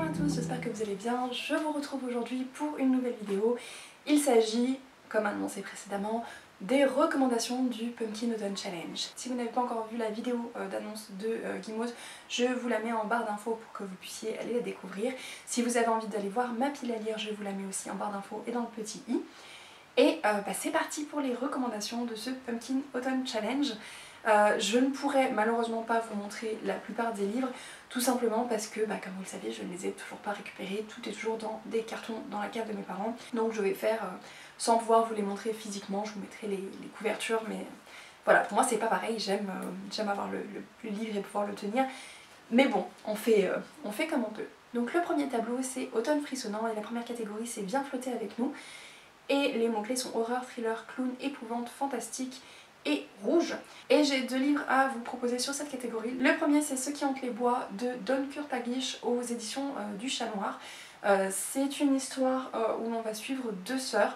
à tous, j'espère que vous allez bien. Je vous retrouve aujourd'hui pour une nouvelle vidéo. Il s'agit, comme annoncé précédemment, des recommandations du Pumpkin Autumn Challenge. Si vous n'avez pas encore vu la vidéo d'annonce de Guimauve, je vous la mets en barre d'infos pour que vous puissiez aller la découvrir. Si vous avez envie d'aller voir ma pile à lire, je vous la mets aussi en barre d'infos et dans le petit i. Et c'est parti pour les recommandations de ce Pumpkin Autumn Challenge. Je ne pourrais malheureusement pas vous montrer la plupart des livres, tout simplement parce que, comme vous le savez, je ne les ai toujours pas récupérés, tout est toujours dans des cartons dans la cave de mes parents, donc je vais faire sans pouvoir vous les montrer physiquement, je vous mettrai les couvertures, mais voilà, pour moi c'est pas pareil, j'aime avoir le livre et pouvoir le tenir, mais bon, on fait comme on peut. Donc le premier tableau c'est Automne frissonnant et la première catégorie c'est Viens flotter avec nous, et les mots-clés sont horreur, thriller, clown, épouvante, fantastique et rouge. Et j'ai deux livres à vous proposer sur cette catégorie. Le premier c'est Ceux qui hantent les bois de Don Kurtagish aux éditions du Chat Noir. C'est une histoire où l'on va suivre deux sœurs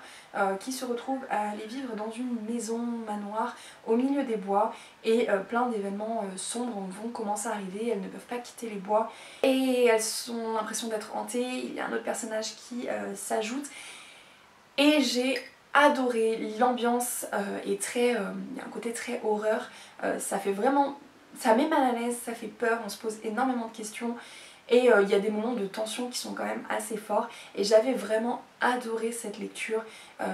qui se retrouvent à aller vivre dans une maison manoir au milieu des bois, et plein d'événements sombres vont commencer à arriver, elles ne peuvent pas quitter les bois et elles ont l'impression d'être hantées. Il y a un autre personnage qui s'ajoute et j'ai adoré, l'ambiance est très, il y a un côté très horreur, ça fait vraiment, ça met mal à l'aise, ça fait peur, on se pose énormément de questions et il y a des moments de tension qui sont quand même assez forts et j'avais vraiment adoré cette lecture,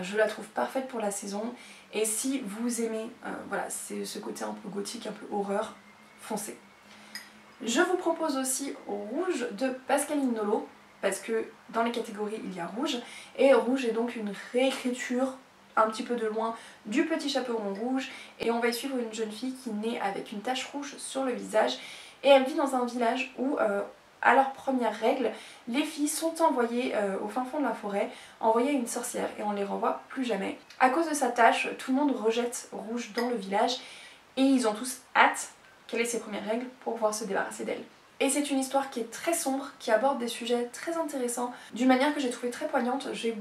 je la trouve parfaite pour la saison et si vous aimez voilà, c'est ce côté un peu gothique, un peu horreur, foncez. Je vous propose aussi Rouge de Pascaline Nolo, parce que dans les catégories il y a Rouge, et Rouge est donc une réécriture un petit peu de loin du Petit Chaperon Rouge, et on va y suivre une jeune fille qui naît avec une tache rouge sur le visage, et elle vit dans un village où à leur première règle, les filles sont envoyées au fin fond de la forêt, envoyées à une sorcière, et on les revoit plus jamais. À cause de sa tache, tout le monde rejette Rouge dans le village, et ils ont tous hâte qu'elle ait ses premières règles pour pouvoir se débarrasser d'elle. Et c'est une histoire qui est très sombre, qui aborde des sujets très intéressants, d'une manière que j'ai trouvé très poignante. J'ai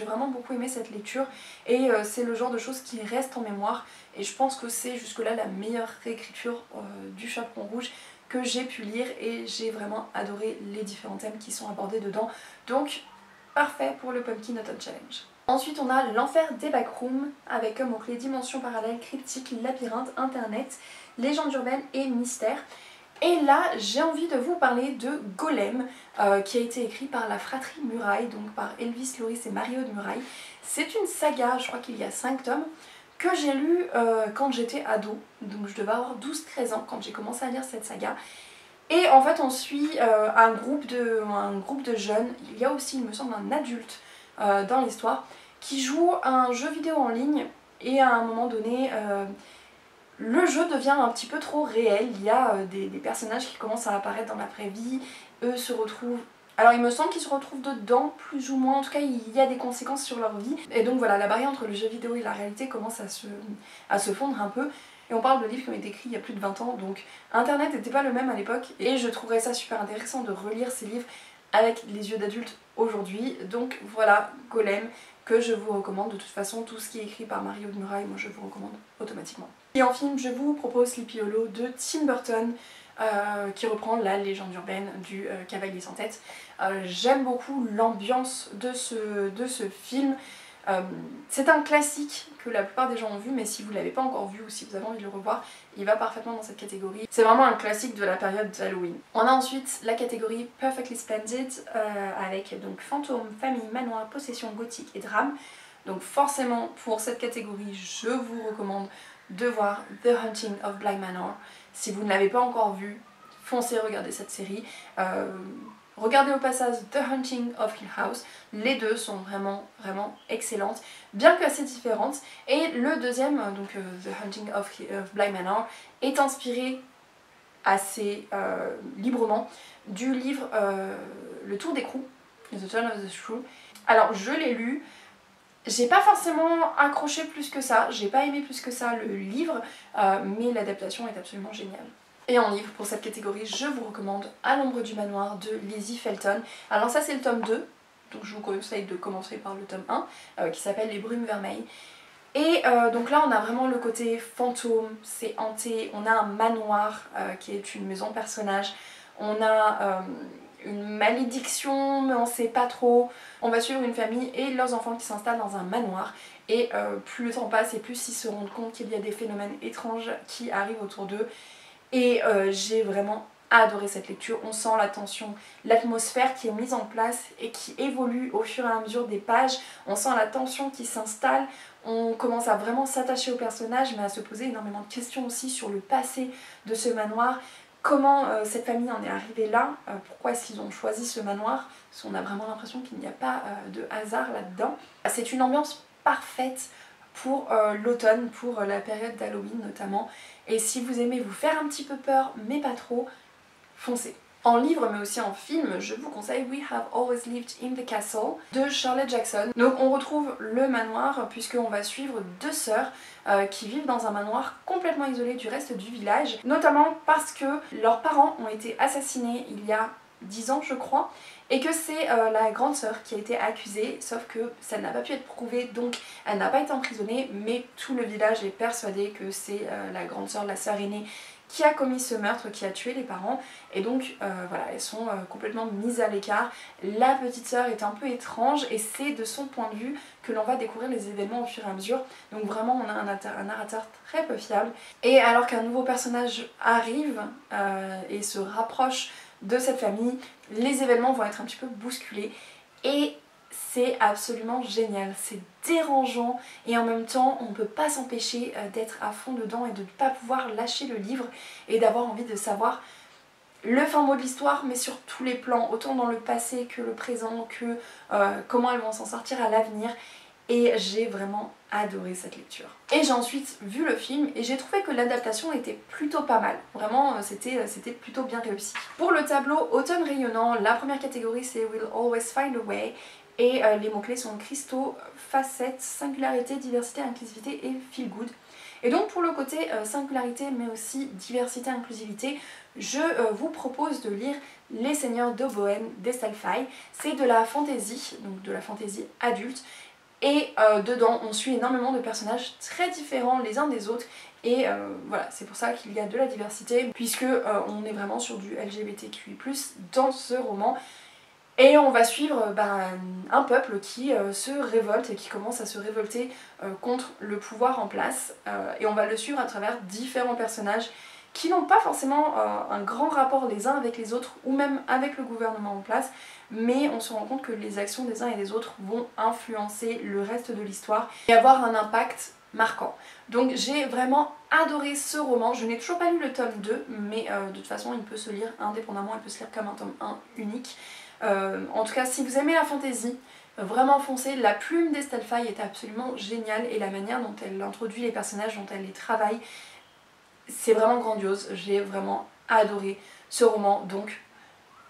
vraiment beaucoup aimé cette lecture, et c'est le genre de choses qui restent en mémoire, et je pense que c'est jusque-là la meilleure réécriture du Chaperon Rouge que j'ai pu lire, et j'ai vraiment adoré les différents thèmes qui sont abordés dedans, donc parfait pour le Pumpkin Autumn Challenge. Ensuite on a L'Enfer des Backrooms, avec comme mots-clés dimension parallèle, cryptique, labyrinthe, internet, légende urbaine et mystère. Et là j'ai envie de vous parler de Golem, qui a été écrit par la fratrie Muraille, donc par Elvis Loris et Marie-Aude Muraille. C'est une saga, je crois qu'il y a 5 tomes, que j'ai lu quand j'étais ado, donc je devais avoir 12-13 ans quand j'ai commencé à lire cette saga. Et en fait on suit un groupe de jeunes, il y a aussi il me semble un adulte dans l'histoire, qui joue à un jeu vidéo en ligne, et à un moment donné le jeu devient un petit peu trop réel. Il y a des personnages qui commencent à apparaître dans la vraie vie, eux se retrouvent... Alors il me semble qu'ils se retrouvent dedans, plus ou moins, en tout cas il y a des conséquences sur leur vie. Et donc voilà, la barrière entre le jeu vidéo et la réalité commence à se fondre un peu. Et on parle de livres qui ont été écrits il y a plus de 20 ans, donc internet n'était pas le même à l'époque. Et je trouverais ça super intéressant de relire ces livres avec les yeux d'adulte aujourd'hui. Donc voilà, Golem, que je vous recommande. De toute façon, tout ce qui est écrit par Marie-Aude Muraille, moi je vous recommande automatiquement. Et en film, je vous propose Sleepy Hollow de Tim Burton, qui reprend la légende urbaine du cavalier sans tête. J'aime beaucoup l'ambiance de ce film. C'est un classique que la plupart des gens ont vu, mais si vous ne l'avez pas encore vu ou si vous avez envie de le revoir, il va parfaitement dans cette catégorie. C'est vraiment un classique de la période d'Halloween. On a ensuite la catégorie Perfectly Splendid, avec donc fantôme, famille, manoir, possession, gothique et drame. Donc forcément pour cette catégorie, je vous recommande de voir The Haunting of Bly Manor. Si vous ne l'avez pas encore vu, foncez regarder cette série. Regardez au passage The Haunting of Hill House, les deux sont vraiment excellentes, bien que assez différentes. Et le deuxième, donc The Haunting of Bly Manor, est inspiré assez librement du livre Le Tour d'écrou, The Turn of the Shrew. Alors je l'ai lu, j'ai pas forcément accroché plus que ça, j'ai pas aimé plus que ça le livre, mais l'adaptation est absolument géniale. Et en livre, pour cette catégorie, je vous recommande À l'ombre du manoir de Lizzie Felton. Alors ça c'est le tome 2, donc je vous conseille de commencer par le tome 1, qui s'appelle Les Brumes Vermeilles. Et donc là on a vraiment le côté fantôme, c'est hanté, on a un manoir qui est une maison personnage, on a une malédiction, mais on sait pas trop. On va suivre une famille et leurs enfants qui s'installent dans un manoir. Et plus le temps passe et plus ils se rendent compte qu'il y a des phénomènes étranges qui arrivent autour d'eux. Et j'ai vraiment adoré cette lecture. On sent la tension, l'atmosphère qui est mise en place et qui évolue au fur et à mesure des pages. On sent la tension qui s'installe. On commence à vraiment s'attacher au personnage, mais à se poser énormément de questions aussi sur le passé de ce manoir. Comment cette famille en est arrivée là, pourquoi est-ce qu'ils ont choisi ce manoir, parce qu'on a vraiment l'impression qu'il n'y a pas de hasard là-dedans. C'est une ambiance parfaite pour l'automne, pour la période d'Halloween notamment. Et si vous aimez vous faire un petit peu peur, mais pas trop, foncez. En livre mais aussi en film, je vous conseille We Have Always Lived in the Castle de Shirley Jackson. Donc on retrouve le manoir puisqu'on va suivre deux sœurs qui vivent dans un manoir complètement isolé du reste du village, notamment parce que leurs parents ont été assassinés il y a 10 ans je crois, et que c'est la grande sœur qui a été accusée, sauf que ça n'a pas pu être prouvé, donc elle n'a pas été emprisonnée, mais tout le village est persuadé que c'est la grande sœur, la sœur aînée, qui a commis ce meurtre, qui a tué les parents, et donc voilà, elles sont complètement mises à l'écart. La petite sœur est un peu étrange et c'est de son point de vue que l'on va découvrir les événements au fur et à mesure, donc vraiment on a un narrateur très peu fiable. Et alors qu'un nouveau personnage arrive et se rapproche de cette famille, les événements vont être un petit peu bousculés et c'est absolument génial, c'est dérangeant et en même temps on ne peut pas s'empêcher d'être à fond dedans et de ne pas pouvoir lâcher le livre et d'avoir envie de savoir le fin mot de l'histoire, mais sur tous les plans, autant dans le passé que le présent, que comment elles vont s'en sortir à l'avenir. Et j'ai vraiment adoré cette lecture. Et j'ai ensuite vu le film et j'ai trouvé que l'adaptation était plutôt pas mal. Vraiment, c'était plutôt bien réussi. Pour le tableau automne rayonnant, la première catégorie c'est We'll Always Find a Way. Et les mots-clés sont cristaux, facettes, singularité, diversité, inclusivité et feel good. Et donc pour le côté singularité mais aussi diversité, inclusivité, je vous propose de lire Les Seigneurs de Bohême d'Estelle Faye. C'est de la fantaisie, donc de la fantaisie adulte. Et dedans on suit énormément de personnages très différents les uns des autres et voilà, c'est pour ça qu'il y a de la diversité puisque on est vraiment sur du LGBTQI+ dans ce roman. Et on va suivre un peuple qui se révolte et qui commence à se révolter contre le pouvoir en place et on va le suivre à travers différents personnages qui n'ont pas forcément un grand rapport les uns avec les autres ou même avec le gouvernement en place, mais on se rend compte que les actions des uns et des autres vont influencer le reste de l'histoire et avoir un impact marquant. Donc j'ai vraiment adoré ce roman. Je n'ai toujours pas lu le tome 2, mais de toute façon il peut se lire indépendamment, il peut se lire comme un tome 1 unique. En tout cas si vous aimez la fantasy, vraiment foncez. La plume d'Estelle Faye est absolument géniale et la manière dont elle introduit les personnages, dont elle les travaille, c'est vraiment grandiose. J'ai vraiment adoré ce roman, donc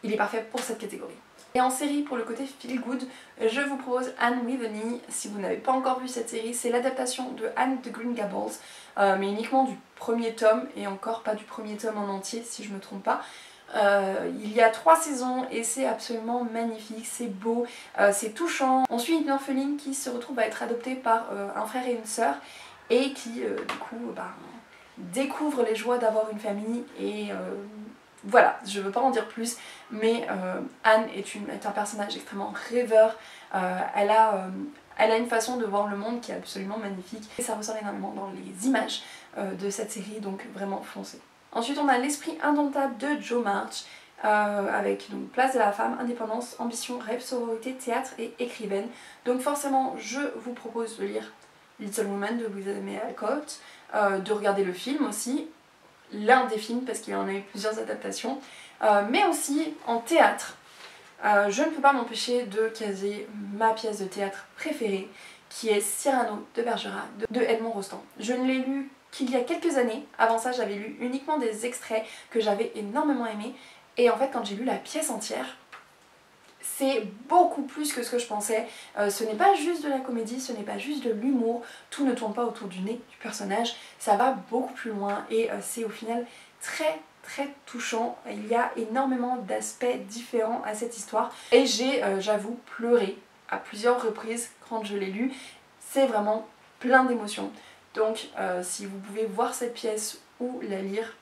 il est parfait pour cette catégorie. Et en série, pour le côté feel good, je vous propose Anne with an E. Si vous n'avez pas encore vu cette série, c'est l'adaptation de Anne de Green Gables, mais uniquement du premier tome, et encore pas du premier tome en entier si je me trompe pas. Il y a 3 saisons et c'est absolument magnifique, c'est beau, c'est touchant. On suit une orpheline qui se retrouve à être adoptée par un frère et une sœur et qui du coup découvre les joies d'avoir une famille et voilà, je veux pas en dire plus, mais Anne est un personnage extrêmement rêveur, elle a une façon de voir le monde qui est absolument magnifique et ça ressort énormément dans les images de cette série, donc vraiment foncez. Ensuite on a L'Esprit indomptable de Jo March, avec donc Place de la femme, indépendance, ambition, rêve, sororité, théâtre et écrivaine. Donc forcément je vous propose de lire Little Woman de Louisa May Alcott, de regarder le film aussi, l'un des films parce qu'il y en a eu plusieurs adaptations, mais aussi en théâtre. Je ne peux pas m'empêcher de caser ma pièce de théâtre préférée qui est Cyrano de Bergerac de Edmond Rostand. Je ne l'ai lu qu'il y a quelques années, avant ça j'avais lu uniquement des extraits que j'avais énormément aimés et en fait quand j'ai lu la pièce entière, c'est beaucoup plus que ce que je pensais. Ce n'est pas juste de la comédie, ce n'est pas juste de l'humour, tout ne tourne pas autour du nez du personnage, ça va beaucoup plus loin et c'est au final très touchant. Il y a énormément d'aspects différents à cette histoire et j'ai, j'avoue, pleuré à plusieurs reprises quand je l'ai lu. C'est vraiment plein d'émotions. Donc si vous pouvez voir cette pièce ou la lire,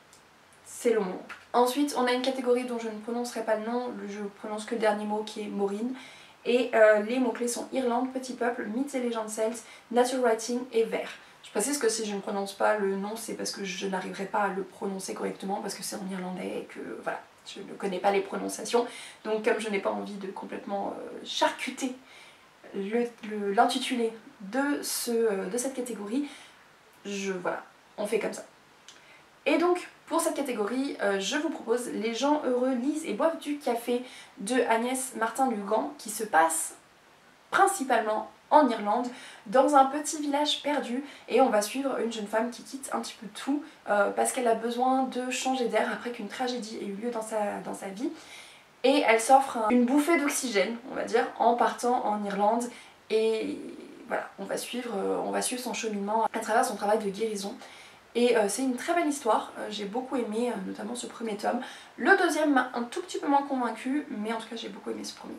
c'est le moment. Ensuite on a une catégorie dont je ne prononcerai pas le nom, je prononce que le dernier mot qui est Maureen. Et les mots-clés sont Irlande, Petit Peuple, Mythes et légendes celtes, Nature Writing et Vert. Je précise que si je ne prononce pas le nom, c'est parce que je n'arriverai pas à le prononcer correctement, parce que c'est en irlandais et que voilà, je ne connais pas les prononciations. Donc comme je n'ai pas envie de complètement charcuter l'intitulé de cette catégorie, voilà, on fait comme ça. Et donc pour cette catégorie, je vous propose Les gens heureux lisent et boivent du café de Agnès Martin-Lugan, qui se passe principalement en Irlande, dans un petit village perdu, et on va suivre une jeune femme qui quitte un petit peu tout parce qu'elle a besoin de changer d'air après qu'une tragédie ait eu lieu dans sa vie, et elle s'offre une bouffée d'oxygène, on va dire, en partant en Irlande. Et voilà, on va suivre son cheminement à travers son travail de guérison. Et c'est une très belle histoire, j'ai beaucoup aimé notamment ce premier tome. Le deuxième m'a un tout petit peu moins convaincue, mais en tout cas j'ai beaucoup aimé ce premier.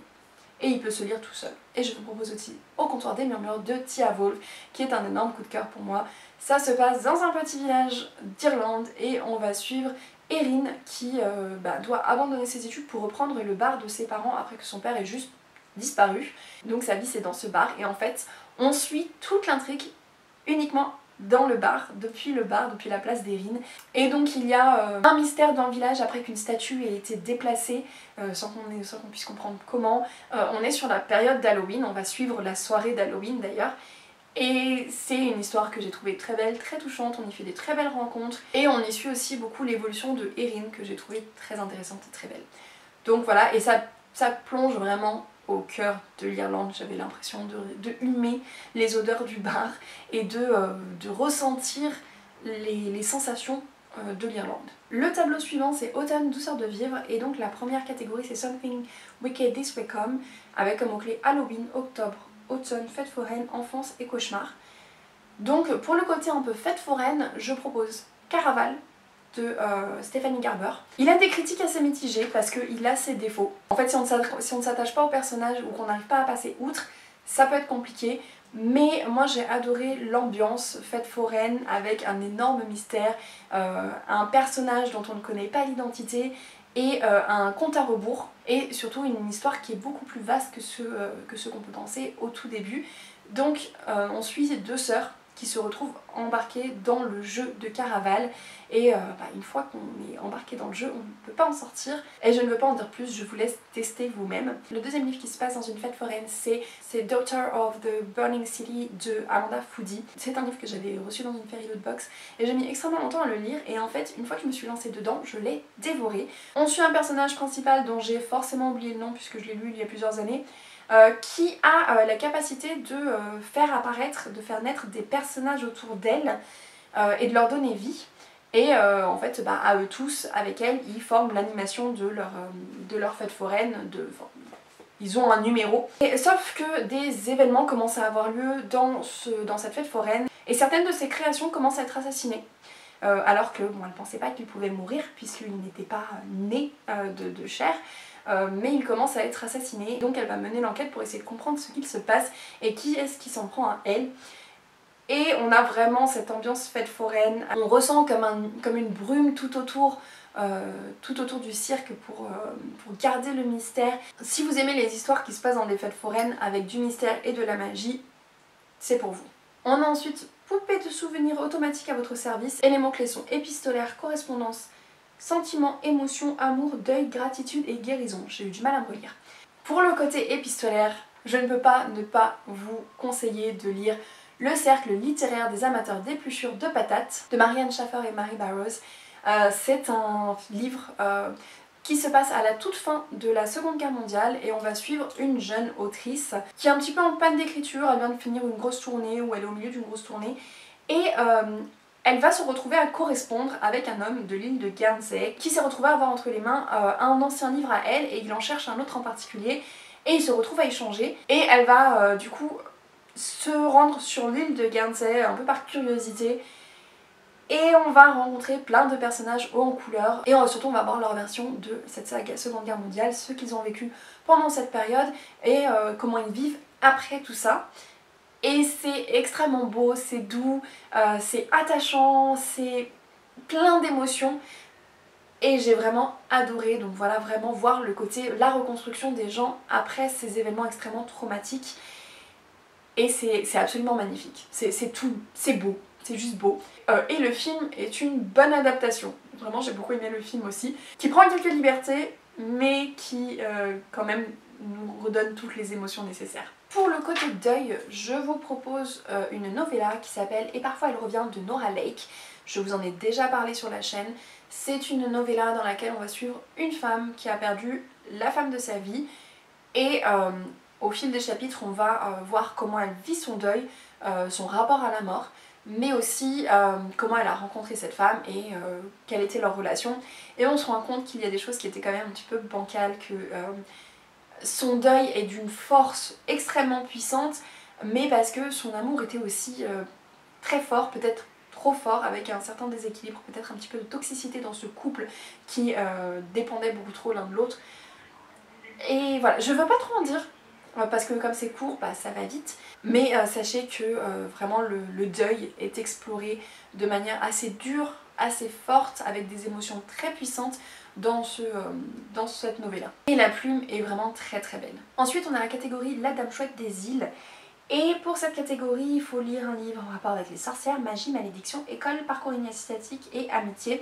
Et il peut se lire tout seul. Et je vous propose aussi Au comptoir des murmures de Tia Wolf, qui est un énorme coup de cœur pour moi. Ça se passe dans un petit village d'Irlande et on va suivre Erin qui doit abandonner ses études pour reprendre le bar de ses parents après que son père ait juste disparu. Donc sa vie c'est dans ce bar, et en fait on suit toute l'intrigue uniquement dans le bar, depuis la place d'Erin. Et donc il y a un mystère dans le village après qu'une statue ait été déplacée, sans qu'on puisse comprendre comment. On est sur la période d'Halloween, on va suivre la soirée d'Halloween d'ailleurs. Et c'est une histoire que j'ai trouvée très belle, très touchante, on y fait des très belles rencontres. Et on y suit aussi beaucoup l'évolution de Erin, que j'ai trouvée très intéressante et très belle. Donc voilà, et ça plonge vraiment au cœur de l'Irlande. J'avais l'impression de humer les odeurs du bar et de ressentir les sensations de l'Irlande. Le tableau suivant c'est Automne, douceur de vivre, et donc la première catégorie c'est Something Wicked This Way Come, avec comme mot-clé Halloween, octobre, automne, fête foraine, enfance et cauchemar. Donc pour le côté un peu fête foraine, je propose Caraval de Stephanie Garber. Il a des critiques assez mitigées parce qu'il a ses défauts. En fait si on ne s'attache pas au personnage ou qu'on n'arrive pas à passer outre, ça peut être compliqué. Mais moi j'ai adoré l'ambiance fête foraine avec un énorme mystère, un personnage dont on ne connaît pas l'identité et un compte à rebours, et surtout une histoire qui est beaucoup plus vaste que ce qu'on peut penser au tout début. Donc on suit deux sœurs qui se retrouvent embarquées dans le jeu de Caraval, et une fois qu'on est embarqué dans le jeu on ne peut pas en sortir, et je ne veux pas en dire plus, je vous laisse tester vous-même. Le deuxième livre qui se passe dans une fête foraine c'est Daughter of the Burning City de Amanda Foody. C'est un livre que j'avais reçu dans une fairy loot box et j'ai mis extrêmement longtemps à le lire, et en fait une fois que je me suis lancée dedans je l'ai dévoré. On suit un personnage principal dont j'ai forcément oublié le nom puisque je l'ai lu il y a plusieurs années, qui a la capacité de faire apparaître, de faire naître des personnages autour d'elle et de leur donner vie. Et en fait, à eux tous, avec elle, ils forment l'animation de leur fête foraine. Ils ont un numéro. Sauf que des événements commencent à avoir lieu dans cette fête foraine, et certaines de ces créations commencent à être assassinées. Alors que bon, elle ne pensait pas qu'il pouvait mourir puisqu'il n'était pas né de chair. Mais il commence à être assassiné, donc elle va mener l'enquête pour essayer de comprendre ce qu'il se passe et qui est-ce qui s'en prend à elle. Et on a vraiment cette ambiance fête foraine, on ressent comme une brume tout autour du cirque pour garder le mystère. Si vous aimez les histoires qui se passent dans des fêtes foraines avec du mystère et de la magie, c'est pour vous. On a ensuite Poupée de souvenirs automatique à votre service, et les mots-clés sont épistolaire, correspondance, sentiment, émotion, amour, deuil, gratitude et guérison. J'ai eu du mal à me relire. Pour le côté épistolaire, je ne peux pas ne pas vous conseiller de lire Le cercle littéraire des amateurs d'épluchures de patates de Marianne Schaffer et Mary Barrows. C'est un livre qui se passe à la toute fin de la Seconde Guerre mondiale, et on va suivre une jeune autrice qui est un petit peu en panne d'écriture. Elle vient de finir une grosse tournée, ou elle est au milieu d'une grosse tournée, et elle va se retrouver à correspondre avec un homme de l'île de Guernsey qui s'est retrouvé à avoir entre les mains un ancien livre à elle, et il en cherche un autre en particulier, et ils se retrouvent à échanger, et elle va du coup se rendre sur l'île de Guernsey un peu par curiosité. Et on va rencontrer plein de personnages hauts en couleur, et surtout on va voir leur version de cette Seconde Guerre mondiale, ce qu'ils ont vécu pendant cette période et comment ils vivent après tout ça. Et c'est extrêmement beau, c'est doux, c'est attachant, c'est plein d'émotions. Et j'ai vraiment adoré, donc voilà, vraiment voir le côté, la reconstruction des gens après ces événements extrêmement traumatiques. Et c'est absolument magnifique, c'est tout, c'est beau, c'est juste beau. Et le film est une bonne adaptation, vraiment j'ai beaucoup aimé le film aussi, qui prend quelques libertés, mais qui quand même nous redonne toutes les émotions nécessaires. Pour le côté deuil, je vous propose une novella qui s'appelle Et parfois elle revient de Nora Lake. Je vous en ai déjà parlé sur la chaîne. C'est une novella dans laquelle on va suivre une femme qui a perdu la femme de sa vie et au fil des chapitres on va voir comment elle vit son deuil, son rapport à la mort, mais aussi comment elle a rencontré cette femme et quelle était leur relation. Et on se rend compte qu'il y a des choses qui étaient quand même un petit peu bancales, que son deuil est d'une force extrêmement puissante, mais parce que son amour était aussi très fort, peut-être trop fort, avec un certain déséquilibre, peut-être un petit peu de toxicité dans ce couple qui dépendait beaucoup trop l'un de l'autre. Et voilà, je veux pas trop en dire, parce que comme c'est court, bah, ça va vite, mais sachez que vraiment le deuil est exploré de manière assez dure, assez forte, avec des émotions très puissantes dans cette novella. Et la plume est vraiment très très belle. Ensuite on a la catégorie La Dame Chouette des îles. Et pour cette catégorie, il faut lire un livre en rapport avec les sorcières, magie, malédiction, école, parcours initiatique et amitié.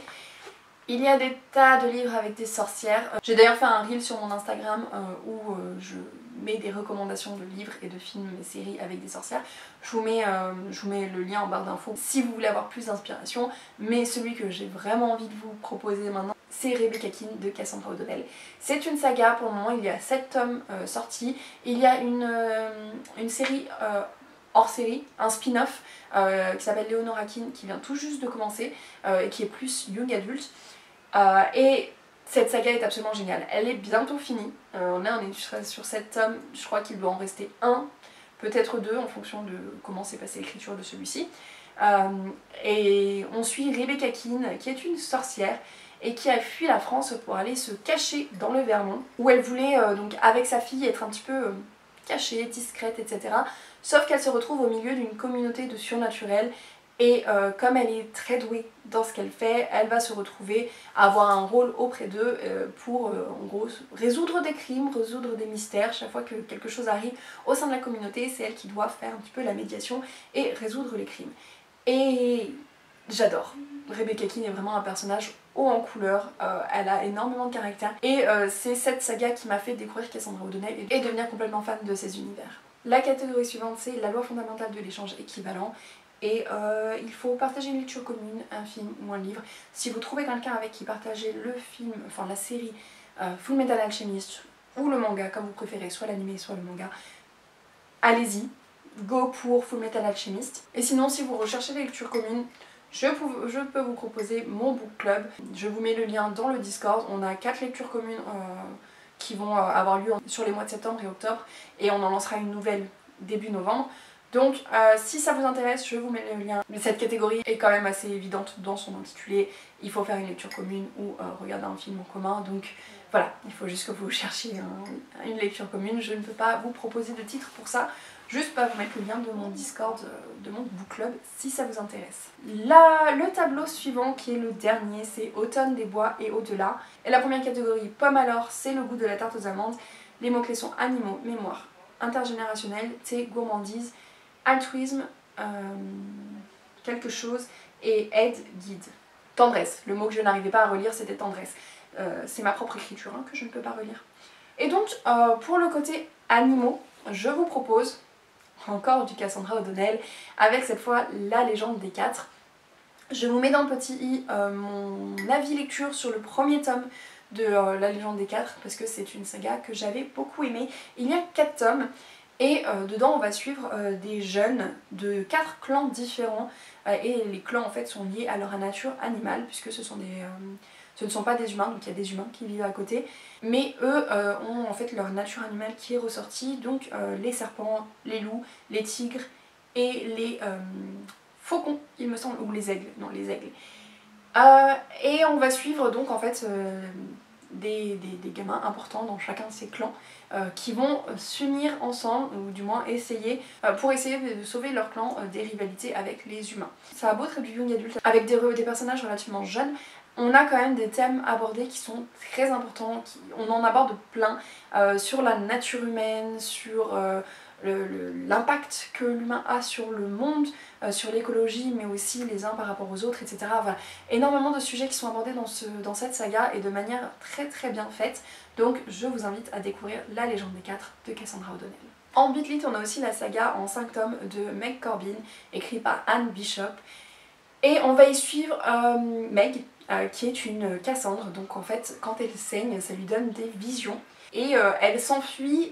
Il y a des tas de livres avec des sorcières. J'ai d'ailleurs fait un reel sur mon Instagram où je mets des recommandations de livres et de films et séries avec des sorcières. Je vous mets le lien en barre d'infos si vous voulez avoir plus d'inspiration. Mais celui que j'ai vraiment envie de vous proposer maintenant, c'est Rebecca Keane de Cassandra O'Donnell. C'est une saga, pour le moment il y a 7 tomes sortis. Il y a une série hors série, un spin-off qui s'appelle Leonora Keane qui vient tout juste de commencer et qui est plus young adulte. Et cette saga est absolument géniale. Elle est bientôt finie. On est sur 7 tomes, je crois qu'il doit en rester un, peut-être 2 en fonction de comment s'est passée l'écriture de celui-ci. Et on suit Rebecca Keane qui est une sorcière et qui a fui la France pour aller se cacher dans le Vermont, où elle voulait donc avec sa fille être un petit peu cachée, discrète, etc. Sauf qu'elle se retrouve au milieu d'une communauté de surnaturels et comme elle est très douée dans ce qu'elle fait, elle va se retrouver à avoir un rôle auprès d'eux pour en gros résoudre des crimes, résoudre des mystères. Chaque fois que quelque chose arrive au sein de la communauté, c'est elle qui doit faire un petit peu la médiation et résoudre les crimes. Et j'adore. Rebecca Keane est vraiment un personnage haut en couleur, elle a énormément de caractère et c'est cette saga qui m'a fait découvrir Cassandra O'Donnell et devenir complètement fan de ses univers. La catégorie suivante, c'est la loi fondamentale de l'échange équivalent. Et il faut partager une lecture commune, un film ou un livre. Si vous trouvez quelqu'un avec qui partager le film, enfin la série Full Metal Alchemist ou le manga, comme vous préférez, soit l'anime soit le manga, allez-y, go pour Full Metal Alchemist. Et sinon, si vous recherchez des lectures communes, je peux vous proposer mon book club. Je vous mets le lien dans le Discord. On a 4 lectures communes qui vont avoir lieu sur les mois de septembre et octobre. Et on en lancera une nouvelle début novembre. Donc si ça vous intéresse, je vous mets le lien. Mais cette catégorie est quand même assez évidente dans son intitulé. Il faut faire une lecture commune ou regarder un film en commun. Donc voilà, il faut juste que vous cherchiez une lecture commune. Je ne peux pas vous proposer de titre pour ça. Juste pas vous mettre le lien de mon Discord, de mon book club, si ça vous intéresse. Le tableau suivant, qui est le dernier, c'est Automne des bois et au-delà. Et la première catégorie, pomme alors, c'est le goût de la tarte aux amandes. Les mots-clés sont animaux, mémoire, intergénérationnel, thé, gourmandise, altruisme, quelque chose, et aide, guide. Tendresse, le mot que je n'arrivais pas à relire, c'était tendresse. C'est ma propre écriture hein, que je ne peux pas relire. Et donc, pour le côté animaux, je vous propose encore du Cassandra O'Donnell, avec cette fois La Légende des Quatre. Je vous mets dans le petit i mon avis lecture sur le premier tome de La Légende des Quatre, parce que c'est une saga que j'avais beaucoup aimée. Il y a 4 tomes, et dedans on va suivre des jeunes de 4 clans différents, et les clans en fait sont liés à leur nature animale, puisque ce ne sont pas des humains, donc il y a des humains qui vivent à côté, mais eux ont en fait leur nature animale qui est ressortie, donc les serpents, les loups, les tigres et les faucons, il me semble, ou les aigles, non les aigles. Et on va suivre donc en fait des gamins importants dans chacun de ces clans qui vont s'unir ensemble, ou du moins essayer, pour essayer de sauver leur clan des rivalités avec les humains. Ça a beau être du young adulte, avec des personnages relativement jeunes, on a quand même des thèmes abordés qui sont très importants, on en aborde plein, sur la nature humaine, sur l'impact que l'humain a sur le monde, sur l'écologie, mais aussi les uns par rapport aux autres, etc. Voilà, énormément de sujets qui sont abordés dans cette saga et de manière très très bien faite, donc je vous invite à découvrir La Légende des Quatre de Cassandra O'Donnell. En Beat Lit, on a aussi la saga en 5 tomes de Meg Corbin, écrite par Anne Bishop, et on va y suivre Meg, qui est une Cassandre, donc en fait quand elle saigne ça lui donne des visions et elle s'enfuit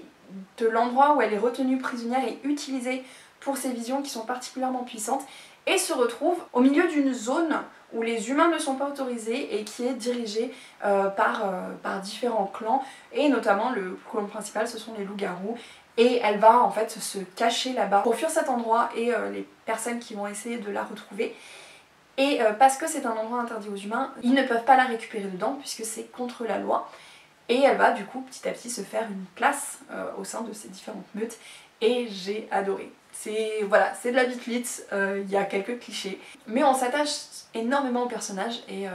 de l'endroit où elle est retenue prisonnière et utilisée pour ses visions qui sont particulièrement puissantes et se retrouve au milieu d'une zone où les humains ne sont pas autorisés et qui est dirigée par différents clans et notamment le clan principal ce sont les loups-garous. Et elle va en fait se cacher là-bas pour fuir cet endroit et les personnes qui vont essayer de la retrouver. Et parce que c'est un endroit interdit aux humains, ils ne peuvent pas la récupérer dedans puisque c'est contre la loi. Et elle va du coup petit à petit se faire une place au sein de ces différentes meutes et j'ai adoré. Voilà, c'est de la Beat Lit, il y a quelques clichés, mais on s'attache énormément au personnage et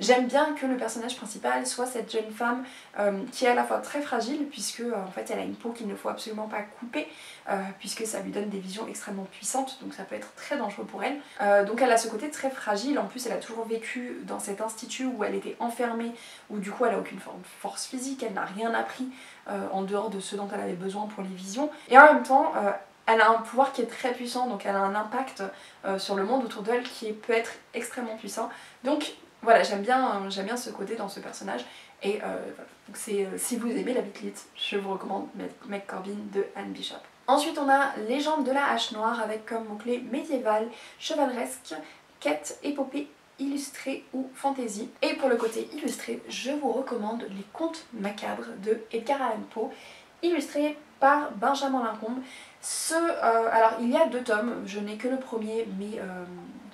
j'aime bien que le personnage principal soit cette jeune femme qui est à la fois très fragile puisque en fait elle a une peau qu'il ne faut absolument pas couper puisque ça lui donne des visions extrêmement puissantes donc ça peut être très dangereux pour elle. Donc elle a ce côté très fragile, en plus elle a toujours vécu dans cet institut où elle était enfermée, où du coup elle a aucune force physique, elle n'a rien appris en dehors de ce dont elle avait besoin pour les visions et en même temps elle a un pouvoir qui est très puissant, donc elle a un impact sur le monde autour d'elle qui peut être extrêmement puissant. Donc voilà, j'aime bien ce côté dans ce personnage. Et voilà. Donc si vous aimez la Beat Lit, je vous recommande Meg Corbin de Anne Bishop. Ensuite on a Légende de la Hache Noire avec comme mot-clé médiéval, chevaleresque, quête, épopée, illustré ou fantasy. Et pour le côté illustré, je vous recommande Les Contes Macabres de Edgar Allan Poe, illustré par Benjamin Lincombe. Alors il y a 2 tomes, je n'ai que le premier mais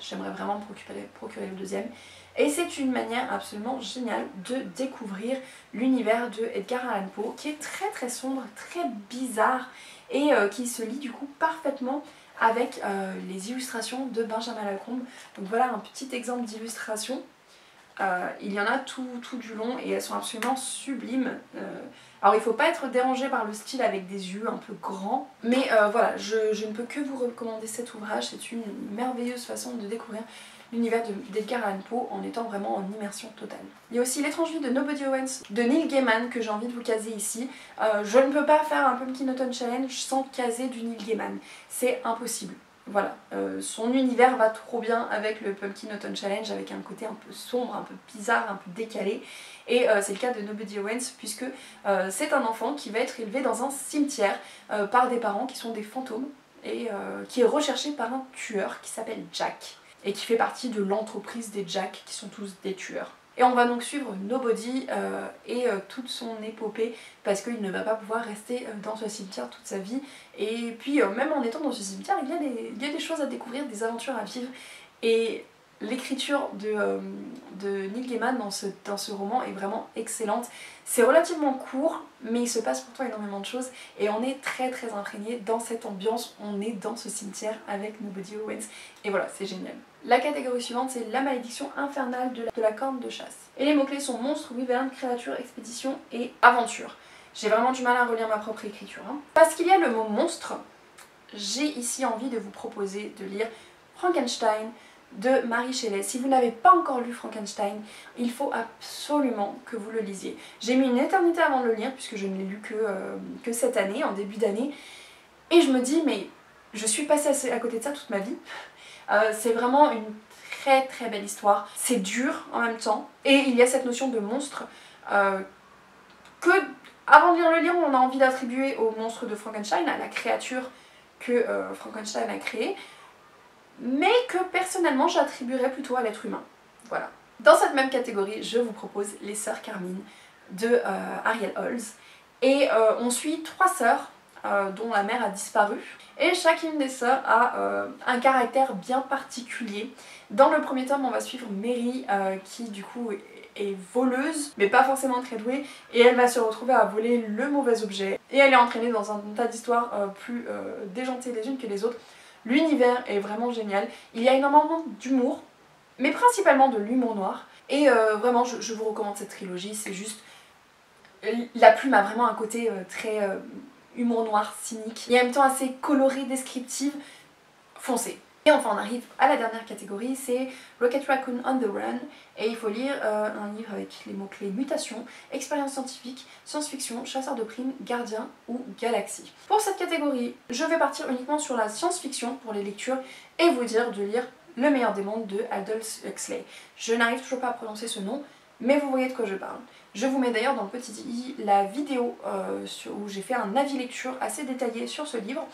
j'aimerais vraiment me procurer le deuxième. Et c'est une manière absolument géniale de découvrir l'univers de Edgar Allan Poe qui est très très sombre, très bizarre et qui se lie du coup parfaitement avec les illustrations de Benjamin Lincombe. Donc voilà un petit exemple d'illustration. Il y en a tout du long et elles sont absolument sublimes. Alors il ne faut pas être dérangé par le style avec des yeux un peu grands, mais voilà, je ne peux que vous recommander cet ouvrage, c'est une merveilleuse façon de découvrir l'univers d'Edgar Allan Poe en étant vraiment en immersion totale. Il y a aussi L'étrange vie de Nobody Owens de Neil Gaiman que j'ai envie de vous caser ici. Je ne peux pas faire un Pumpkin Autumn Challenge sans caser du Neil Gaiman, c'est impossible. Voilà, son univers va trop bien avec le Pumpkin Autumn Challenge, avec un côté un peu sombre, un peu bizarre, un peu décalé. Et c'est le cas de Nobody Owens puisque c'est un enfant qui va être élevé dans un cimetière par des parents qui sont des fantômes et qui est recherché par un tueur qui s'appelle Jack et qui fait partie de l'entreprise des Jack qui sont tous des tueurs. Et on va donc suivre Nobody et toute son épopée parce qu'il ne va pas pouvoir rester dans ce cimetière toute sa vie. Et puis même en étant dans ce cimetière, il y a des choses à découvrir, des aventures à vivre. Et l'écriture de Neil Gaiman dans ce roman est vraiment excellente. C'est relativement court, mais il se passe pourtant énormément de choses et on est très très imprégné dans cette ambiance. On est dans ce cimetière avec Nobody Owens et voilà, c'est génial. La catégorie suivante, c'est La malédiction infernale de la corne de chasse. Et les mots-clés sont monstre, wyvern, créature, expédition et aventure. J'ai vraiment du mal à relire ma propre écriture. Parce qu'il y a le mot monstre, j'ai ici envie de vous proposer de lire Frankenstein de Mary Shelley. Si vous n'avez pas encore lu Frankenstein, il faut absolument que vous le lisiez. J'ai mis une éternité avant de le lire puisque je ne l'ai lu que cette année, en début d'année. Et je me dis, mais je suis passée à côté de ça toute ma vie. C'est vraiment une très très belle histoire. C'est dur en même temps. Et il y a cette notion de monstre que, avant de lire le livre, on a envie d'attribuer au monstre de Frankenstein, à la créature que Frankenstein a créée, mais que personnellement j'attribuerais plutôt à l'être humain. Voilà. Dans cette même catégorie, je vous propose Les Sœurs Carmine de Ariel Holz. Et on suit 3 sœurs dont la mère a disparu. Et chacune des sœurs a un caractère bien particulier. Dans le premier tome, on va suivre Mary qui du coup est voleuse, mais pas forcément très douée, et elle va se retrouver à voler le mauvais objet. Et elle est entraînée dans un tas d'histoires plus déjantées les unes que les autres. L'univers est vraiment génial. Il y a énormément d'humour, mais principalement de l'humour noir. Et vraiment je vous recommande cette trilogie, c'est juste... La plume a vraiment un côté très humour noir, cynique, et en même temps assez coloré, descriptive, foncé. Et enfin on arrive à la dernière catégorie, c'est Rocket Raccoon on the Run, et il faut lire un livre avec les mots-clés mutation, expérience scientifique, science-fiction, chasseur de primes, gardien ou galaxie. Pour cette catégorie, je vais partir uniquement sur la science-fiction pour les lectures et vous dire de lire Le meilleur des mondes de Aldous Huxley. Je n'arrive toujours pas à prononcer ce nom, mais vous voyez de quoi je parle. Je vous mets d'ailleurs dans le petit i la vidéo où j'ai fait un avis lecture assez détaillé sur ce livre.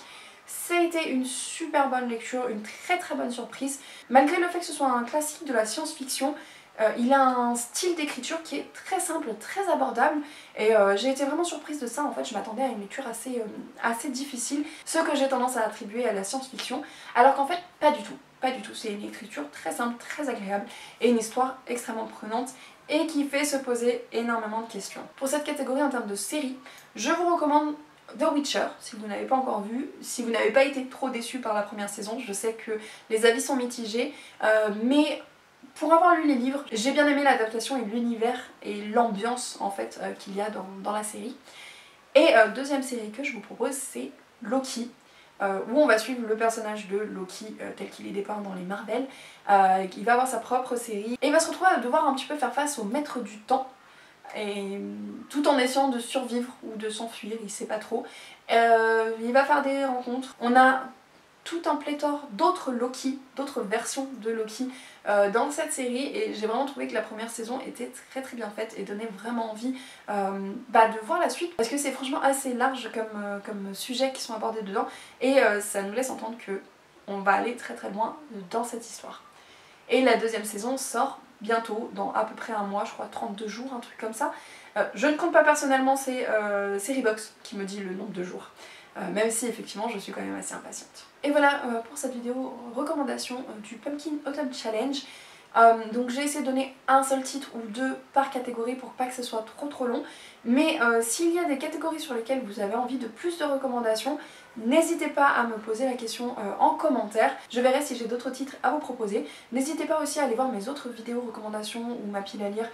Ça a été une super bonne lecture, une très bonne surprise. Malgré le fait que ce soit un classique de la science-fiction, il a un style d'écriture qui est très simple, très abordable, et j'ai été vraiment surprise de ça. En fait je m'attendais à une lecture assez difficile, ce que j'ai tendance à attribuer à la science-fiction, alors qu'en fait pas du tout. Pas du tout, c'est une écriture très simple, très agréable, et une histoire extrêmement prenante, et qui fait se poser énormément de questions. Pour cette catégorie en termes de série, je vous recommande The Witcher, si vous n'avez pas encore vu, si vous n'avez pas été trop déçu par la première saison. Je sais que les avis sont mitigés, mais pour avoir lu les livres, j'ai bien aimé l'adaptation et l'univers et l'ambiance en fait qu'il y a dans la série. Et deuxième série que je vous propose, c'est Loki, où on va suivre le personnage de Loki tel qu'il est dépeint dans les Marvel. Il va avoir sa propre série et il va se retrouver à devoir un petit peu faire face au maître du temps, et tout en essayant de survivre ou de s'enfuir, il sait pas trop. Il va faire des rencontres. On a tout un pléthore d'autres Loki, d'autres versions de Loki dans cette série, et j'ai vraiment trouvé que la première saison était très bien faite et donnait vraiment envie de voir la suite, parce que c'est franchement assez large comme sujets qui sont abordés dedans, et ça nous laisse entendre que on va aller très loin dans cette histoire. Et la deuxième saison sort bientôt, dans à peu près un mois, je crois 32 jours, un truc comme ça. Je ne compte pas personnellement, c'est Seriebox qui me dit le nombre de jours. Même si effectivement je suis quand même assez impatiente. Et voilà pour cette vidéo recommandation du Pumpkin Autumn Challenge. Donc j'ai essayé de donner un seul titre ou deux par catégorie pour pas que ce soit trop long. Mais s'il y a des catégories sur lesquelles vous avez envie de plus de recommandations, n'hésitez pas à me poser la question en commentaire. Je verrai si j'ai d'autres titres à vous proposer. N'hésitez pas aussi à aller voir mes autres vidéos recommandations ou ma pile à lire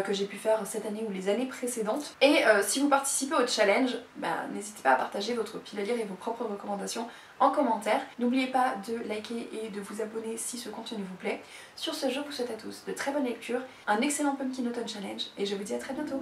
que j'ai pu faire cette année ou les années précédentes. Et si vous participez au challenge, n'hésitez pas à partager votre pile à lire et vos propres recommandations en commentaire. N'oubliez pas de liker et de vous abonner si ce contenu vous plaît. Sur ce, je vous souhaite à tous de très bonnes lectures, un excellent Pumpkin Autumn Challenge et je vous dis à très bientôt.